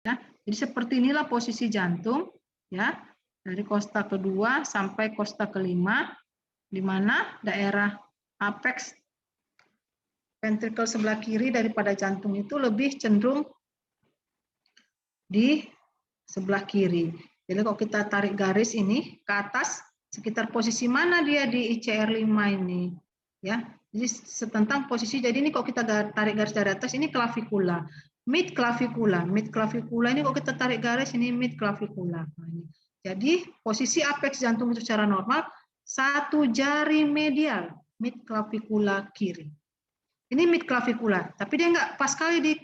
Ya, jadi seperti inilah posisi jantung, ya, dari kosta kedua sampai kosta kelima, di mana daerah apex ventricle sebelah kiri daripada jantung itu lebih cenderung di sebelah kiri. Jadi kalau kita tarik garis ini ke atas, sekitar posisi mana dia di ICR5 ini, ya. Jadi tentang posisi, jadi ini kalau kita tarik garis dari atas, ini clavikula. Mid clavikula ini kalau kita tarik garis ini mid clavikula. Nah, ini. Jadi posisi apex jantung itu secara normal satu jari medial mid clavikula kiri. Ini mid clavikula, tapi dia nggak pas kali di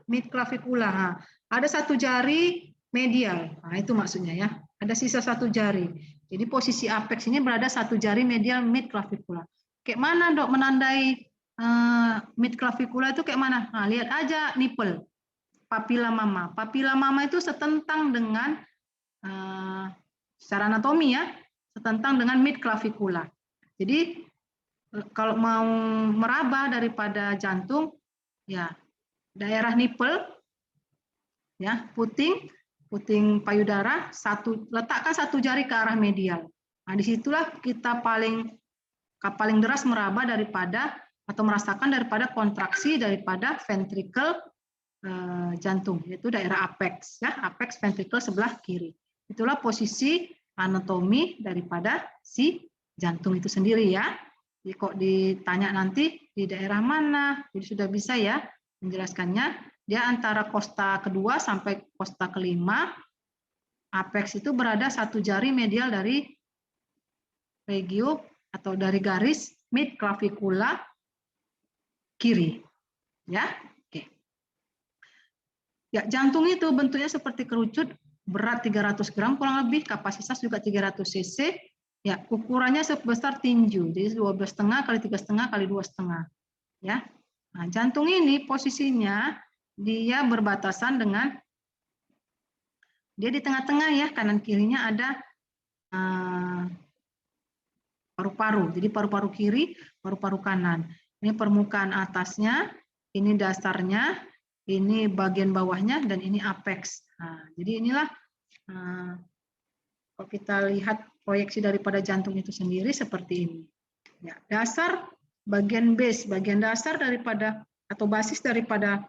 mid clavikula. Nah, ada satu jari medial. Nah, itu maksudnya ya. Ada sisa satu jari. Jadi posisi apex ini berada satu jari medial mid clavikula. Kayak mana, Dok, menandai mid clavikula itu kayak mana? Nah, lihat aja nipple. Papila mama. Papila mama itu setentang dengan secara anatomi ya, setentang dengan mid clavikula. Jadi kalau mau meraba daripada jantung, ya daerah nipple, ya puting payudara, letakkan satu jari ke arah medial. Nah, disitulah kita paling deras meraba daripada atau merasakan daripada kontraksi daripada ventricle jantung, yaitu daerah apex, ya apex ventricle sebelah kiri. Itulah posisi anatomi daripada si jantung itu sendiri ya. Jadi kok ditanya nanti di daerah mana, jadi sudah bisa ya menjelaskannya. Dia antara kosta kedua sampai kosta kelima, apex itu berada satu jari medial dari regio atau dari garis mid clavikula kiri. Ya, oke. Ya, jantung itu bentuknya seperti kerucut, berat 300 gram kurang lebih, kapasitas juga 300 cc. Ya, ukurannya sebesar tinju, jadi 12,5 kali 3,5 kali 2,5. Ya, nah, jantung ini posisinya dia berbatasan dengan, dia di tengah-tengah ya, kanan kirinya ada paru-paru. Jadi paru-paru kiri, paru-paru kanan. Ini permukaan atasnya, ini dasarnya, ini bagian bawahnya, dan ini apex. Nah, jadi inilah kalau kita lihat proyeksi daripada jantung itu sendiri seperti ini. Ya, dasar bagian base, bagian dasar daripada atau basis daripada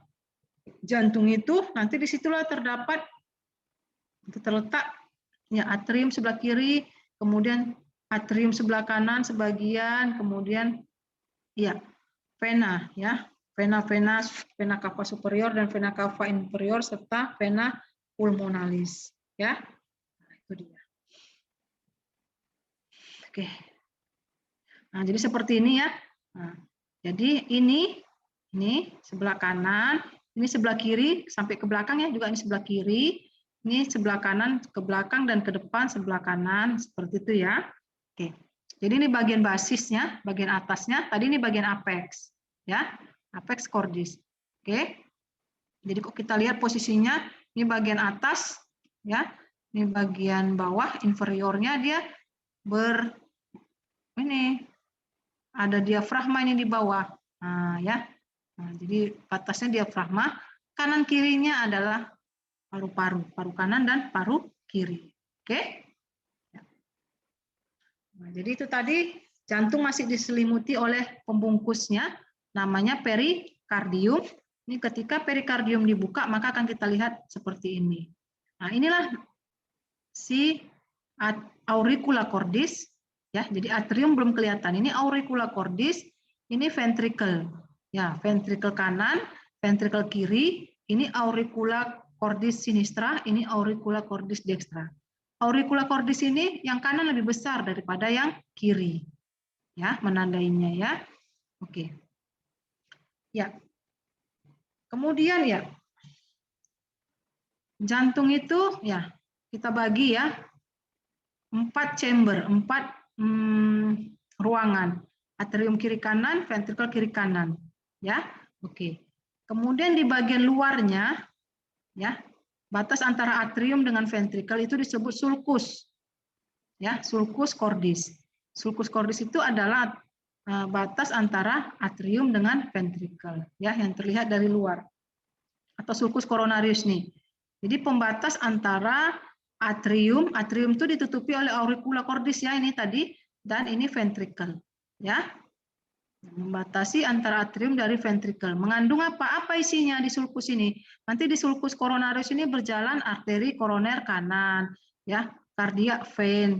jantung itu nanti disitulah terdapat terletak ya atrium sebelah kiri, kemudian atrium sebelah kanan sebagian, kemudian ya vena ya, vena cava superior dan vena cava inferior serta vena pulmonalis ya. Nah, itu dia. Oke. Nah, jadi seperti ini ya. Nah, jadi ini sebelah kanan, ini sebelah kiri sampai ke belakang ya, juga ini sebelah kiri, ini sebelah kanan ke belakang dan ke depan sebelah kanan seperti itu ya. Oke. Jadi ini bagian basisnya, bagian atasnya, tadi ini bagian apex ya, apex cordis. Oke. Jadi kok kita lihat posisinya, ini bagian atas ya, ini bagian bawah inferiornya dia ini ada diafragma ini di bawah. Nah, ya. Nah, jadi atasnya diafragma, kanan kirinya adalah paru-paru, paru kanan dan paru kiri. Oke? Nah, jadi itu tadi jantung masih diselimuti oleh pembungkusnya, namanya perikardium. Ini ketika perikardium dibuka, maka akan kita lihat seperti ini. Nah, inilah si auricula cordis. Ya, jadi atrium belum kelihatan. Ini auricula cordis, ini ventricle. Ya, ventricle kanan, ventricle kiri, ini auricula cordis sinistra, ini auricula cordis dextra. Auricula cordis ini yang kanan lebih besar daripada yang kiri. Ya, menandainya ya. Oke. Ya. Kemudian ya, jantung itu ya kita bagi ya 4 chamber, 4 ruangan, atrium kiri kanan, ventricle kiri kanan, ya, oke. Kemudian di bagian luarnya, ya, batas antara atrium dengan ventricle itu disebut sulcus, ya, sulcus cordis. Sulcus cordis itu adalah batas antara atrium dengan ventricle, ya, yang terlihat dari luar, atau sulcus coronarius nih. Jadi pembatas antara atrium itu ditutupi oleh auricula cordis ya ini tadi, dan ini ventricle ya. Membatasi antara atrium dari ventricle. Mengandung apa? Apa isinya di sulcus ini? Nanti di sulcus coronarius ini berjalan arteri koroner kanan, ya, cardiac vein.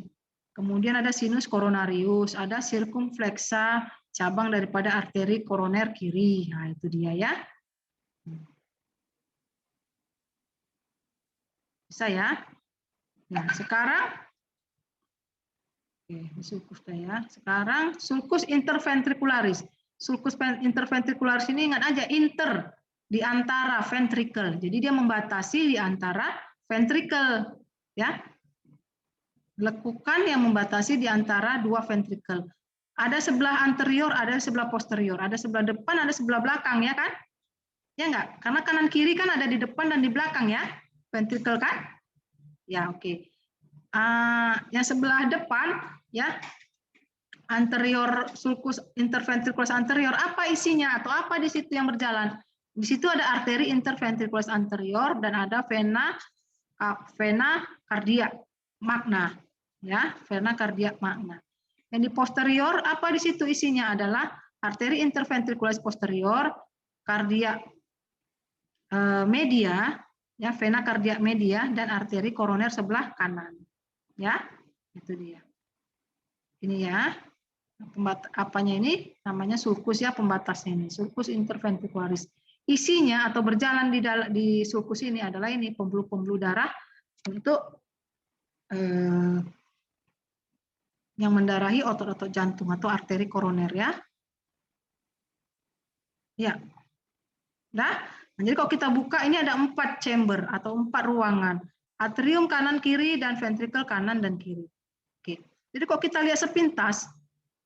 Kemudian ada sinus coronarius, ada circumflexa, cabang daripada arteri koroner kiri. Nah, itu dia ya. Bisa ya? Nah, sekarang sulcus ya. Sekarang sulcus interventricularis. Sulcus interventricularis ini ingat aja inter di antara ventricle. Jadi dia membatasi di antara ventricle ya. Lekukan yang membatasi di antara dua ventricle. Ada sebelah anterior, ada sebelah posterior, ada sebelah depan, ada sebelah belakang ya kan? Ya enggak? Karena kanan kiri kan ada di depan dan di belakang ya. Ventricle kan? Ya, oke. Yang sebelah depan ya, anterior sulcus interventricularis anterior, apa isinya atau apa di situ yang berjalan? Di situ ada arteri interventricularis anterior dan ada vena cardiac magna ya, vena cardiac magna. Yang di posterior apa di situ isinya adalah arteri interventricularis posterior, cardiac media ya, vena cardiac media dan arteri koroner sebelah kanan. Ya, itu dia. Ini ya, apanya ini namanya sulcus ya, pembatasnya ini, sulcus interventricularis. Isinya atau berjalan di sulcus ini adalah ini pembuluh-pembuluh darah untuk yang mendarahi otot-otot jantung atau arteri koroner ya. Ya, nah, jadi kalau kita buka ini ada 4 chamber atau 4 ruangan, atrium kanan kiri dan ventricle kanan dan kiri. Oke. Jadi kalau kita lihat sepintas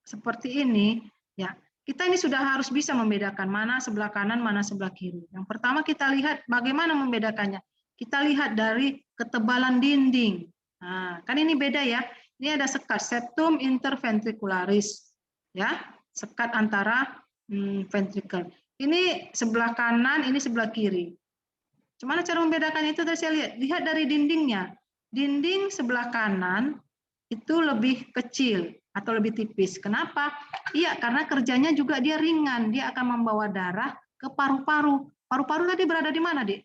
seperti ini, ya kita ini sudah harus bisa membedakan mana sebelah kanan, mana sebelah kiri. Yang pertama kita lihat bagaimana membedakannya. Kita lihat dari ketebalan dinding. Nah, kan ini beda ya. Ini ada sekat septum interventricularis, ya, sekat antara ventricle. Ini sebelah kanan, ini sebelah kiri. Gimana cara membedakan itu? Tadi saya lihat dari dindingnya. Dinding sebelah kanan itu lebih kecil atau lebih tipis. Kenapa? Iya, karena kerjanya juga dia ringan. Dia akan membawa darah ke paru-paru. Paru-paru tadi berada di mana, Dik?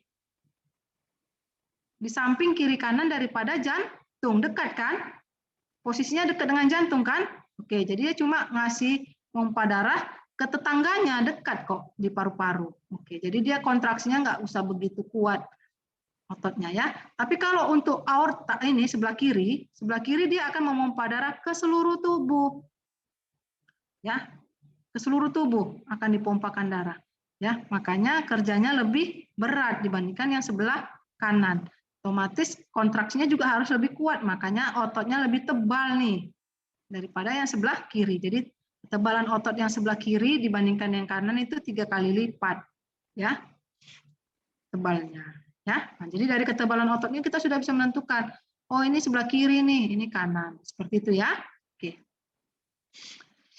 Di samping kiri kanan daripada jantung. Dekat kan? Posisinya dekat dengan jantung kan? Oke, jadi dia cuma ngasih pompa darah ke tetangganya, dekat kok di paru-paru. Oke, jadi dia kontraksinya nggak usah begitu kuat ototnya ya. Tapi kalau untuk aorta ini sebelah kiri dia akan memompa darah ke seluruh tubuh. Ya. Ke seluruh tubuh akan dipompakan darah. Ya, makanya kerjanya lebih berat dibandingkan yang sebelah kanan. Otomatis kontraksinya juga harus lebih kuat, makanya ototnya lebih tebal nih daripada yang sebelah kiri. Jadi ketebalan otot yang sebelah kiri dibandingkan yang kanan itu 3 kali lipat. Ya. Tebalnya. Ya, nah, jadi dari ketebalan ototnya kita sudah bisa menentukan, oh ini sebelah kiri nih, ini kanan, seperti itu ya. Oke,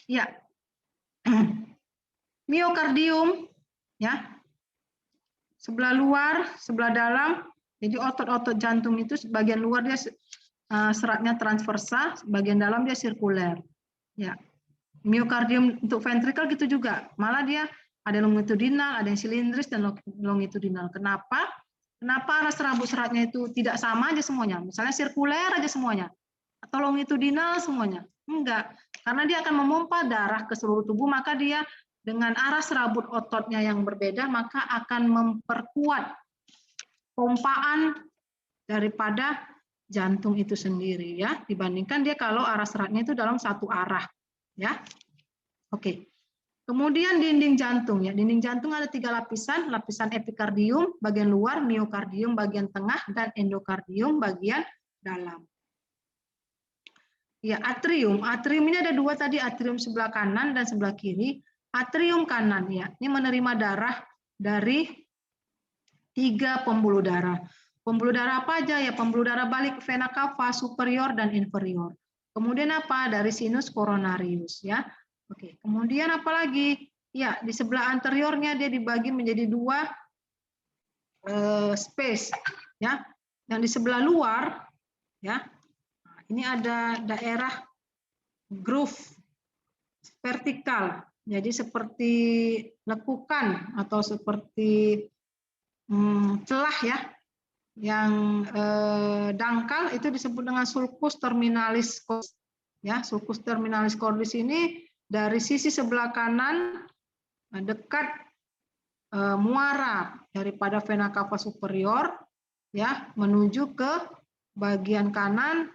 ya, miokardium, ya, sebelah luar, sebelah dalam. Jadi otot-otot jantung itu bagian luar dia seratnya transversa, bagian dalam dia sirkuler. Ya, miokardium untuk ventricle gitu juga, malah dia ada longitudinal, ada yang silindris dan longitudinal. Kenapa? Kenapa arah serabut seratnya itu tidak sama aja semuanya? Misalnya sirkuler aja semuanya, atau longitudinal semuanya? Enggak, karena dia akan memompa darah ke seluruh tubuh, maka dia dengan arah serabut ototnya yang berbeda, maka akan memperkuat pompaan daripada jantung itu sendiri ya, dibandingkan dia kalau arah seratnya itu dalam satu arah ya. Oke. Kemudian dinding jantung ya, dinding jantung ada 3 lapisan, lapisan epikardium bagian luar, miokardium bagian tengah, dan endokardium bagian dalam. Ya, atrium ini ada 2 tadi, atrium sebelah kanan dan sebelah kiri. Atrium kanan ya, ini menerima darah dari 3 pembuluh darah. Pembuluh darah apa aja ya? Pembuluh darah balik vena cava superior dan inferior. Kemudian apa? Dari sinus coronarius ya. Oke, kemudian apa lagi? Ya, di sebelah anteriornya dia dibagi menjadi 2 space. ya. Yang di sebelah luar, ya, ini ada daerah groove vertikal. Jadi seperti lekukan atau seperti celah ya, yang dangkal itu disebut dengan sulcus terminalis cordis. Ya, sulcus terminalis cordis ini dari sisi sebelah kanan dekat muara daripada vena cava superior, ya, menuju ke bagian kanan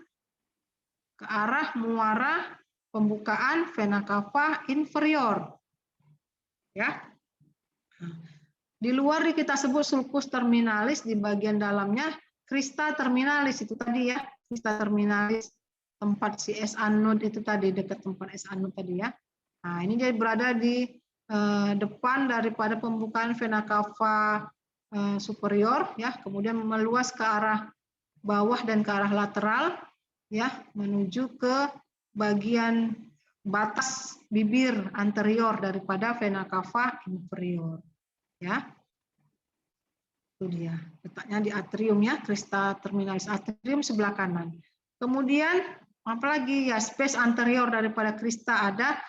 ke arah muara pembukaan vena cava inferior. Ya. Di luar kita sebut sulcus terminalis, di bagian dalamnya crista terminalis itu tadi ya, crista terminalis tempat si S anode itu tadi, dekat tempat S anode tadi ya. Nah, ini jadi berada di depan daripada pembukaan vena cava superior ya, kemudian meluas ke arah bawah dan ke arah lateral ya, menuju ke bagian batas bibir anterior daripada vena cava inferior. Ya, itu dia letaknya di atrium ya, crista terminalis atrium sebelah kanan. Kemudian apalagi ya, space anterior daripada crista ada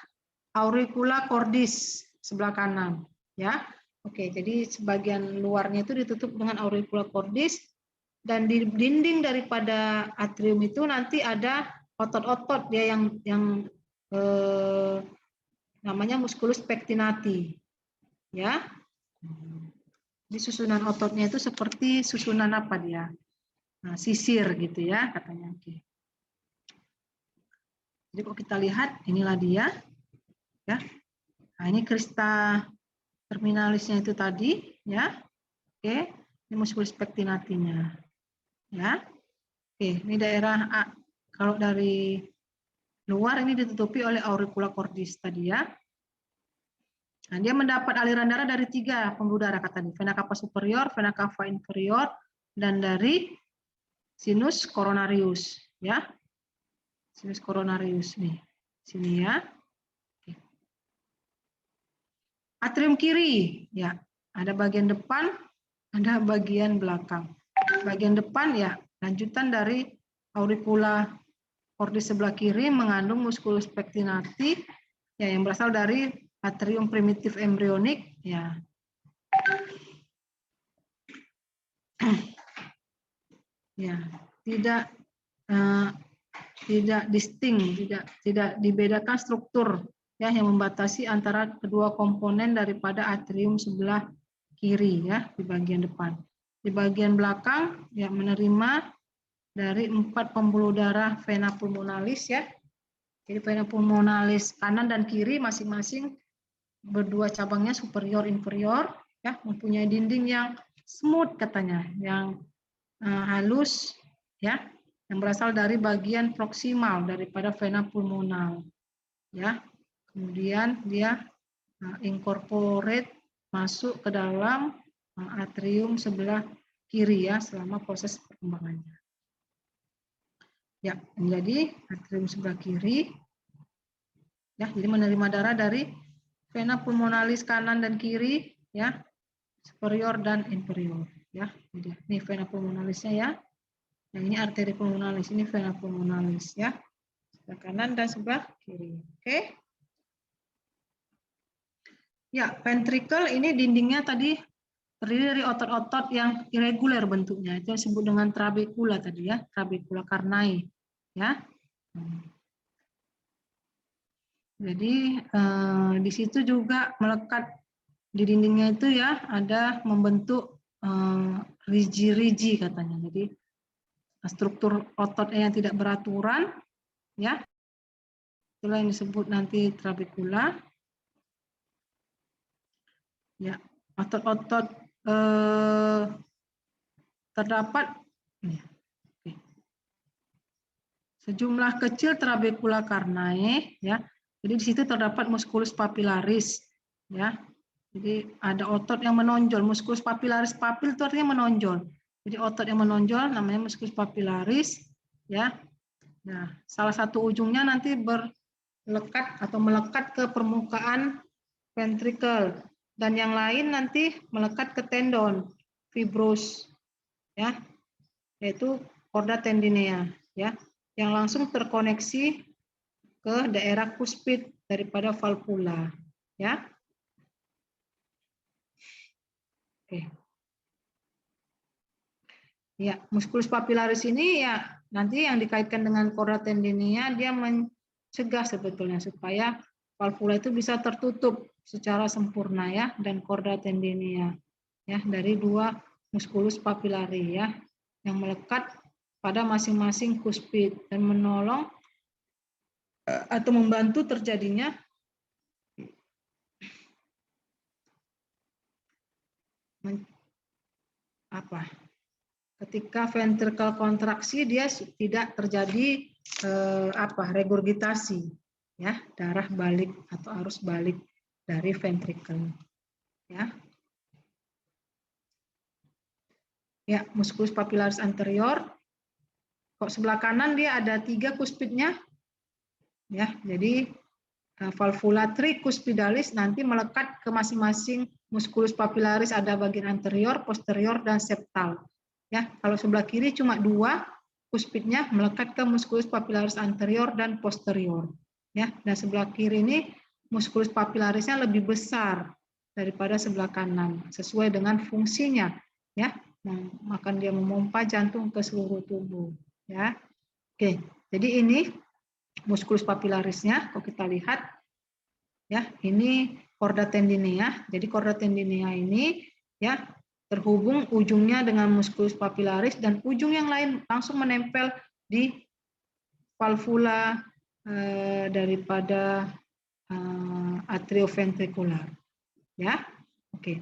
auricula cordis sebelah kanan ya. Oke, jadi sebagian luarnya itu ditutup dengan auricula cordis, dan di dinding daripada atrium itu nanti ada otot-otot dia yang namanya musculus pectinati ya. Di susunan ototnya itu seperti susunan apa dia? Nah, sisir gitu ya katanya. Oke. Jadi kalau kita lihat inilah dia, ya. Nah, ini crista terminalisnya itu tadi, ya. Oke, ini musculus pectinatinya, ya. Oke, ini daerah A. Kalau dari luar ini ditutupi oleh auricula cordis tadi ya. Nah, dia mendapat aliran darah dari 3 pembuluh darah kata tadi, vena cava superior, vena cava inferior, dan dari sinus coronarius, ya. Sinus coronarius nih, sini ya. Oke. Atrium kiri, ya, ada bagian depan, ada bagian belakang. Bagian depan ya, lanjutan dari auricula cordis sebelah kiri mengandung musculus pectinati, ya, yang berasal dari atrium primitif embryonik, ya. Ya, tidak distinct, tidak dibedakan struktur ya yang membatasi antara kedua komponen daripada atrium sebelah kiri ya di bagian depan. Di bagian belakang ya menerima dari 4 pembuluh darah vena pulmonalis ya. Jadi vena pulmonalis kanan dan kiri masing-masing berdua cabangnya superior inferior ya, mempunyai dinding yang smooth katanya, yang halus ya, yang berasal dari bagian proksimal daripada vena pulmonal ya. Kemudian dia incorporate masuk ke dalam atrium sebelah kiri ya selama proses perkembangannya. Ya, menjadi atrium sebelah kiri ya, jadi menerima darah dari vena pulmonalis kanan dan kiri ya, superior dan inferior ya. Ini vena pulmonalisnya ya. Yang ini arteri pulmonalis, ini vena pulmonalis ya. Sebelah kanan dan sebelah kiri. Oke. Ya, ventricle ini dindingnya tadi terdiri dari otot-otot yang irregular bentuknya. Itu yang disebut dengan trabecula tadi ya, trabecula carnai ya. Jadi di situ juga melekat di dindingnya itu ya ada membentuk rigi-rigi katanya. Jadi struktur ototnya yang tidak beraturan ya, itulah yang disebut nanti trabecula ya. Otot-otot terdapat sejumlah kecil trabecula carnai ya. Jadi di situ terdapat musculus papillaris ya. Jadi ada otot yang menonjol, musculus papillaris, papil itu artinya menonjol. Jadi otot yang menonjol namanya musculus papillaris ya. Nah, salah satu ujungnya nanti berlekat atau melekat ke permukaan ventricle, dan yang lain nanti melekat ke tendon fibrous ya. yaitu chorda tendinea, ya, yang langsung terkoneksi ke daerah kuspid daripada valvula, ya. Oke. Ya, musculus papillaris ini ya nanti yang dikaitkan dengan chorda tendinea, dia mencegah sebetulnya supaya valvula itu bisa tertutup secara sempurna, ya, dan chorda tendinea, ya, dari dua musculus papillari, ya, yang melekat pada masing-masing kuspid dan menolong atau membantu terjadinya ketika ventricle kontraksi dia tidak terjadi regurgitasi, ya, darah balik atau arus balik dari ventricle, ya. Ya, musculus papillaris anterior, kok sebelah kanan dia ada 3 kuspidnya, ya, jadi valvula tricuspidalis nanti melekat ke masing-masing musculus papillaris, ada bagian anterior, posterior, dan septal. Ya, kalau sebelah kiri cuma 2 kuspidnya melekat ke musculus papillaris anterior dan posterior. Ya, dan sebelah kiri ini musculus papillarisnya lebih besar daripada sebelah kanan, sesuai dengan fungsinya. Ya, maka dia memompa jantung ke seluruh tubuh. Ya, oke. Jadi ini musculus papillarisnya, kalau kita lihat, ya, ini chorda tendinea. Jadi chorda tendinea ini, ya, terhubung ujungnya dengan musculus papillaris dan ujung yang lain langsung menempel di valvula daripada atrioventrikular. Ya, oke.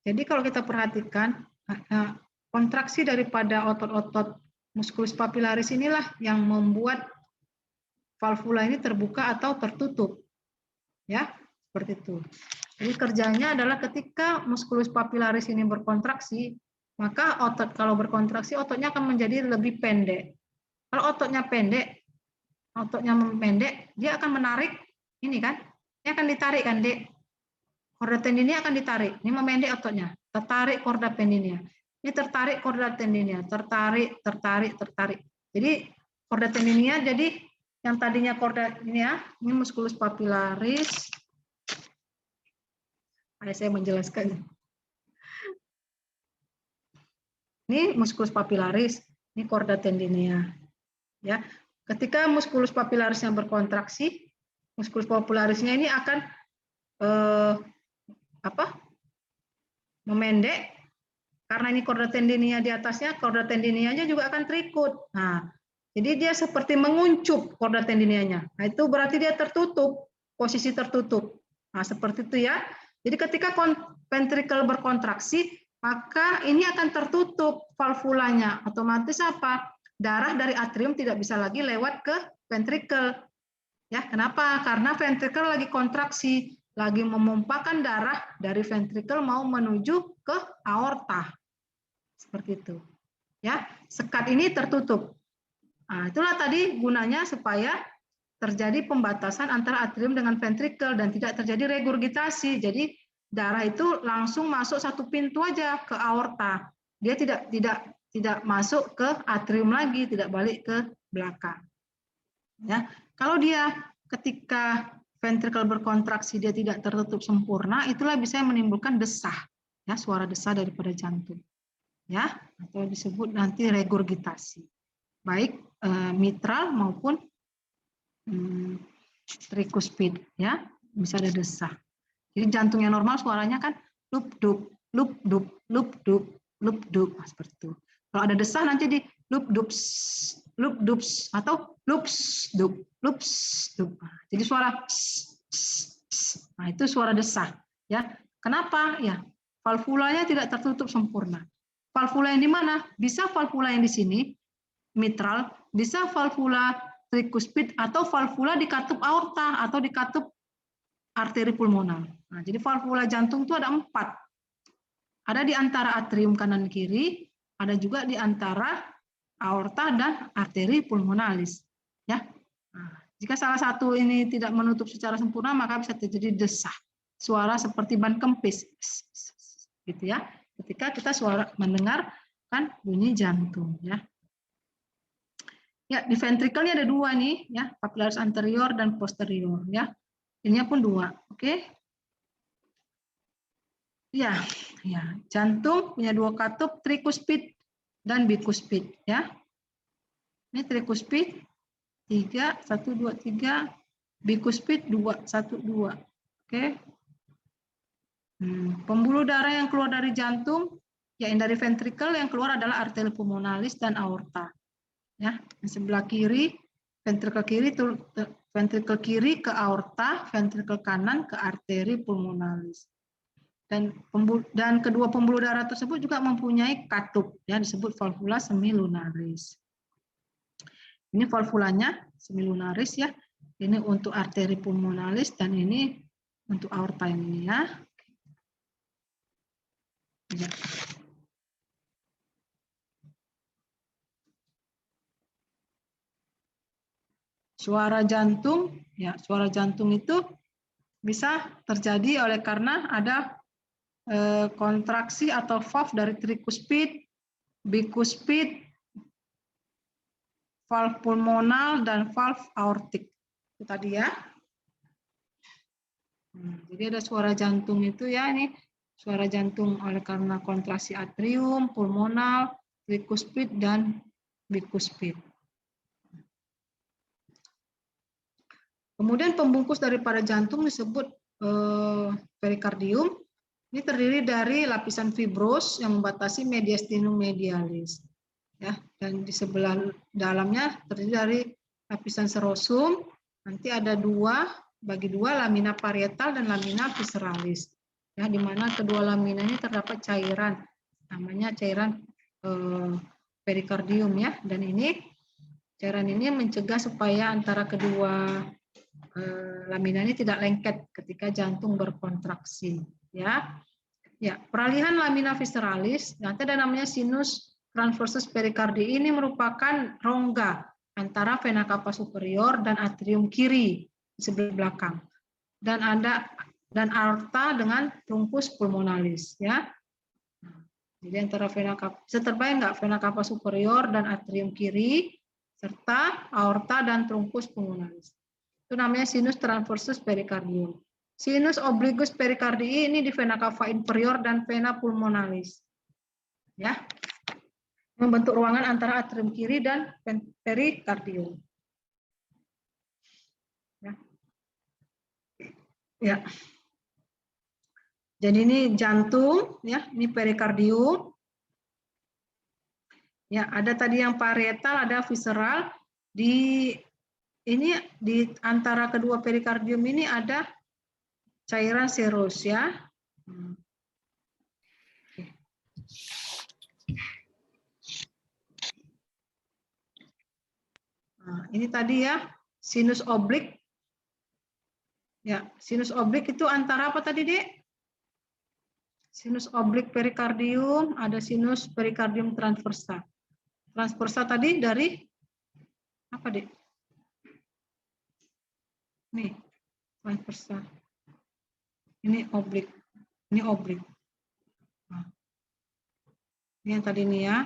Jadi kalau kita perhatikan kontraksi daripada otot-otot musculus papillaris inilah yang membuat valvula ini terbuka atau tertutup, ya, seperti itu. Jadi kerjanya adalah ketika musculus papillaris ini berkontraksi, maka otot kalau berkontraksi ototnya akan menjadi lebih pendek. Kalau ototnya pendek, dia akan menarik ini kan, ini akan ditarik kan, Dek. Chorda tendinea akan ditarik. Ini memendek ototnya, tertarik chorda tendinea. Ini tertarik chorda tendinea, tertarik. Jadi chorda tendinea jadi yang tadinya chorda ini, ya, ini musculus papillaris. Saya menjelaskan. Ini musculus papillaris, ini chorda tendinea. Ya, ketika musculus papillarisnya berkontraksi, musculus papillarisnya ini akan memendek. Karena ini chorda tendinea di atasnya, chorda tendineanya juga akan terikut. Nah, jadi dia seperti menguncup chorda tendineanya. Nah, itu berarti dia tertutup, posisi tertutup. Nah, seperti itu, ya. Jadi ketika ventricle berkontraksi, maka ini akan tertutup valvulanya. Otomatis apa? Darah dari atrium tidak bisa lagi lewat ke ventricle. Ya, kenapa? Karena ventricle lagi kontraksi, lagi memompakan darah dari ventricle mau menuju ke aorta. Seperti itu. Ya, sekat ini tertutup. Nah, itulah tadi gunanya supaya terjadi pembatasan antara atrium dengan ventricle dan tidak terjadi regurgitasi. Jadi darah itu langsung masuk satu pintu aja ke aorta. Dia tidak masuk ke atrium lagi, tidak balik ke belakang. Ya, kalau dia ketika ventricle berkontraksi dia tidak tertutup sempurna, itulah bisa menimbulkan desah, ya, suara desah daripada jantung, ya, atau disebut nanti regurgitasi, baik mitral maupun trikuspid, ya, bisa ada desah. Jadi jantung yang normal suaranya kan lup dup, lup dup, lup dup, lup dup, seperti itu. Kalau ada desah nanti di lup dups, atau lups dup, lups dup. Jadi suara nah itu suara desah, ya. Kenapa? Ya, valvulanya tidak tertutup sempurna. Valvula yang di mana? Bisa valvula yang di sini, mitral, bisa valvula trikuspid atau valvula di katup aorta atau di katup arteri pulmonal. Nah, jadi valvula jantung itu ada 4. Ada di antara atrium kanan kiri, ada juga di antara aorta dan arteri pulmonalis. Ya. Nah, jika salah satu ini tidak menutup secara sempurna, maka bisa terjadi desah. Suara seperti ban kempis. Gitu, ya. Ketika kita mendengar kan bunyi jantung, ya. Ya, di ventrikelnya ada dua nih, ya, papillaris anterior dan posterior, ya. Ininya pun dua, oke? Ya, ya. Jantung punya dua katup, trikuspid dan bikuspid, ya. Ini trikuspid 3, 1, 2, 3, bikuspid 2, 1, 2, oke? Pembuluh darah yang keluar dari jantung, ya, yang dari ventrikel yang keluar adalah arteri pulmonalis dan aorta. Ya, sebelah kiri ventrikel kiri ke aorta, ventrikel kanan ke arteri pulmonalis. Dan kedua pembuluh darah tersebut juga mempunyai katup, ya, disebut valvula semilunaris. Ini valvulanya semilunaris, ya. Ini untuk arteri pulmonalis dan ini untuk aorta ini, ya. Ya. Suara jantung, ya, suara jantung itu bisa terjadi oleh karena ada kontraksi atau valve dari trikuspid, bikuspid, valve pulmonal dan valve aortik. Itu tadi, ya. Jadi ada suara jantung itu, ya, ini suara jantung oleh karena kontraksi atrium, pulmonal, trikuspid dan bikuspid. Kemudian pembungkus daripada jantung disebut perikardium. Ini terdiri dari lapisan fibros yang membatasi mediastinum medialis. Ya, dan di sebelah dalamnya terdiri dari lapisan serosum. Nanti ada bagi dua, lamina parietal dan lamina visceralis. Ya, di mana kedua lamina ini terdapat cairan, namanya cairan perikardium, ya. Dan ini cairan ini mencegah supaya antara kedua lamina ini tidak lengket ketika jantung berkontraksi, ya. Ya, peralihan lamina visceralis, nanti ada namanya sinus transversus perikardii, ini merupakan rongga antara vena cava superior dan atrium kiri di sebelah belakang. Dan aorta dengan truncus pulmonalis, ya. Jadi antara vena cava, bisa terbayang nggak, vena cava superior dan atrium kiri serta aorta dan truncus pulmonalis. Itu namanya sinus transversus perikardium. Sinus obliquus perikardii ini di vena cava inferior dan vena pulmonalis. Ya. Membentuk ruangan antara atrium kiri dan perikardium. Ya. Ya. Jadi ini jantung, ya, ini perikardium. Ya, ada tadi yang parietal, ada visceral. Ini di antara kedua perikardium ini ada cairan serus, ya. Nah, ini tadi, ya, sinus oblik. Ya, sinus oblik itu antara apa tadi, Dek? Sinus oblik perikardium, ada sinus perikardium transversa. Transversa tadi dari apa, Dek? Nih, transversa. Ini oblik. Ini oblik. Nah, ini yang tadi nih, ya.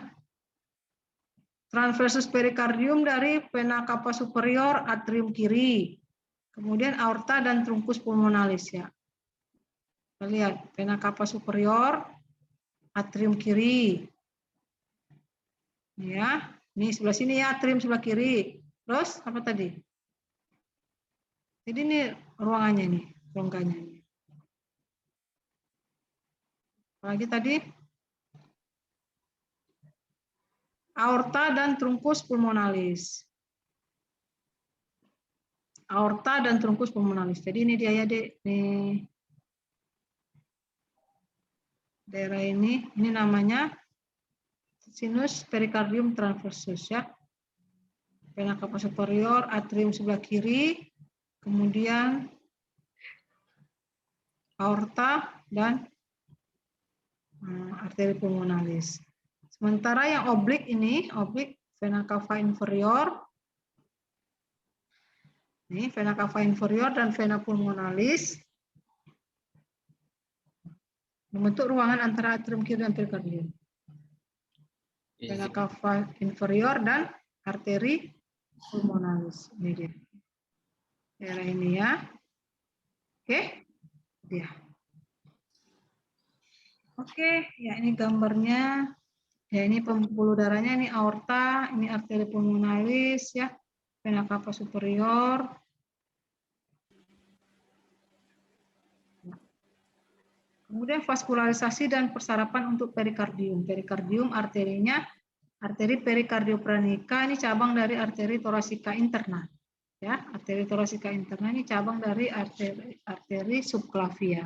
Transversus perikardium dari vena cava superior, atrium kiri. Kemudian aorta dan truncus pulmonalis, ya. Kita lihat vena cava superior, atrium kiri. Ya, ini sebelah sini, ya, atrium sebelah kiri. Terus apa tadi? Jadi ini ruangannya nih, rongganya nih. Apalagi tadi? Aorta dan truncus pulmonalis. Aorta dan truncus pulmonalis. Jadi ini dia, ya, Dek. Nih. Daerah ini namanya sinus perikardium transversus, ya. Vena cava superior, atrium sebelah kiri, kemudian aorta dan arteri pulmonalis. Sementara yang oblik ini, oblik vena cava inferior. Ini vena cava inferior dan vena pulmonalis membentuk ruangan antara atrium kiri dan perikardium. Vena cava inferior dan arteri pulmonalis. Ini dia. Daerah ini ya. Oke. Dia. Oke, ya ini gambarnya. Ya ini pembuluh darahnya, ini aorta, ini arteri pulmonalis ya. Vena cava superior. Kemudian vaskularisasi dan persarapan untuk perikardium. Perikardium arterinya, arteri perikardiopranica ini cabang dari arteri torasika interna. Ya, arteri torasika interna ini cabang dari arteri subclavia.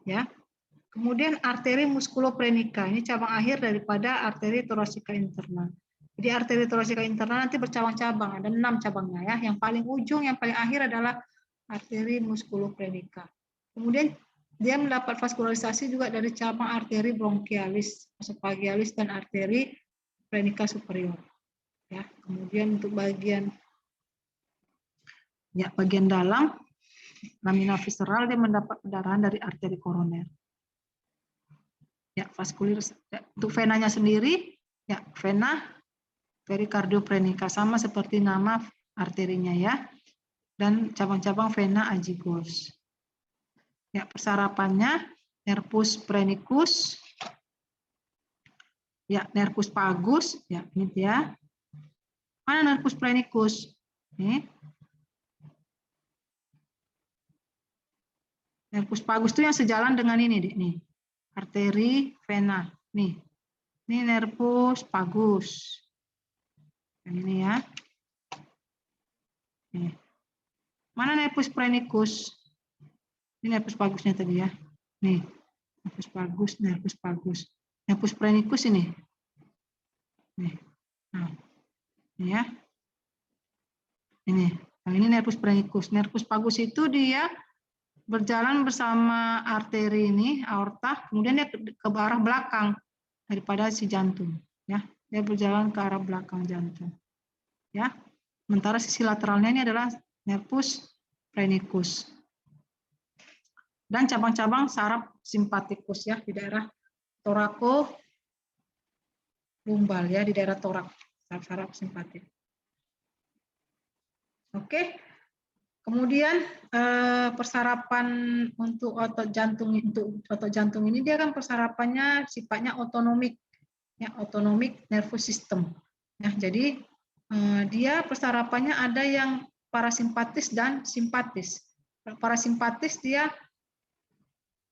Ya. Kemudian arteri muskuloprenica ini cabang akhir daripada arteri torasika interna. Jadi arteri torasika interna nanti bercabang-cabang, ada 6 cabangnya ya. Yang paling ujung, yang paling akhir adalah arteri muskuloprenica. Kemudian dia mendapat vaskularisasi juga dari cabang arteri bronchialis, esophagealis, dan arteri prenica superior. Ya, kemudian untuk bagian dalam lamina visceral dia mendapat pendarahan dari arteri koroner. Ya, vaskulir untuk venanya sendiri, ya vena perikardioprenica sama seperti nama arterinya ya. Dan cabang-cabang vena agigos. Ya, persarapannya nervus phrenicus, ya nervus vagus, ya ini dia. Mana nervus phrenicus? Ini. Nervus vagus itu yang sejalan dengan ini, nih. Arteri vena, nih. Ini nervus vagus. Yang ini ya. Nih. Mana nervus phrenicus? Ini nervus vagusnya tadi ya. Nih, nervus vagus, nervus vagus. Nervus phrenicus ini. Nih. Nah, ini ya. Ini. Nah, ini nervus phrenicus. Nervus vagus itu dia berjalan bersama arteri ini, aorta, kemudian dia ke arah belakang daripada si jantung. Ya, dia berjalan ke arah belakang jantung. Ya. Sementara sisi lateralnya ini adalah nervus phrenicus. Dan cabang-cabang saraf simpatikus ya di daerah torako lumbal ya, di daerah torak, saraf simpatik. Oke. Kemudian persarapan untuk otot jantung ini dia kan persarapannya sifatnya otonomik ya, otonomik nervous system. Ya, jadi dia persarapannya ada yang parasimpatis dan simpatis. Parasimpatis dia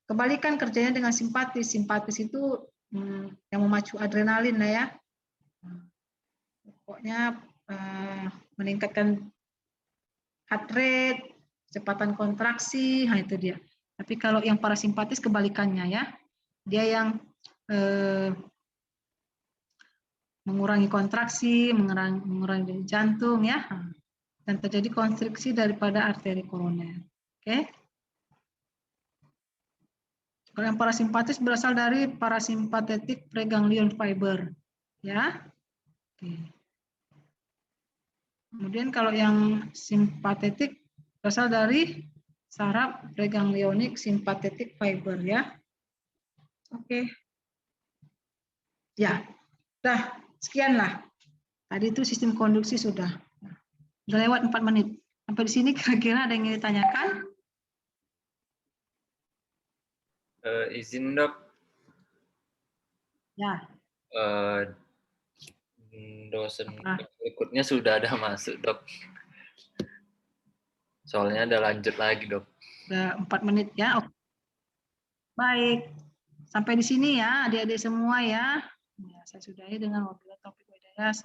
kebalikan kerjanya dengan simpatis. Simpatis itu yang memacu adrenalin lah ya. Pokoknya meningkatkan heart rate, kecepatan kontraksi, nah itu dia. Tapi kalau yang parasimpatis kebalikannya ya. Dia yang mengurangi kontraksi, mengurangi jantung ya. Dan terjadi konstriksi daripada arteri koroner. Oke. Kalau yang parasimpatis berasal dari parasympathetic preganglion fiber, ya. Oke. Kemudian kalau yang simpatetik berasal dari saraf preganglionik sympathetic fiber, ya. Oke. Ya, dah sekianlah. Tadi itu sistem konduksi sudah lewat 4 menit. Sampai di sini kira-kira ada yang ingin ditanyakan? Izin dok. Ya. Dosen berikutnya sudah ada masuk dok. Soalnya ada lanjut lagi dok. Udah 4 menit ya. Oke. Baik. Sampai di sini ya adik-adik semua ya. Saya sudahi dengan wabillahi taufiq wal hidayah.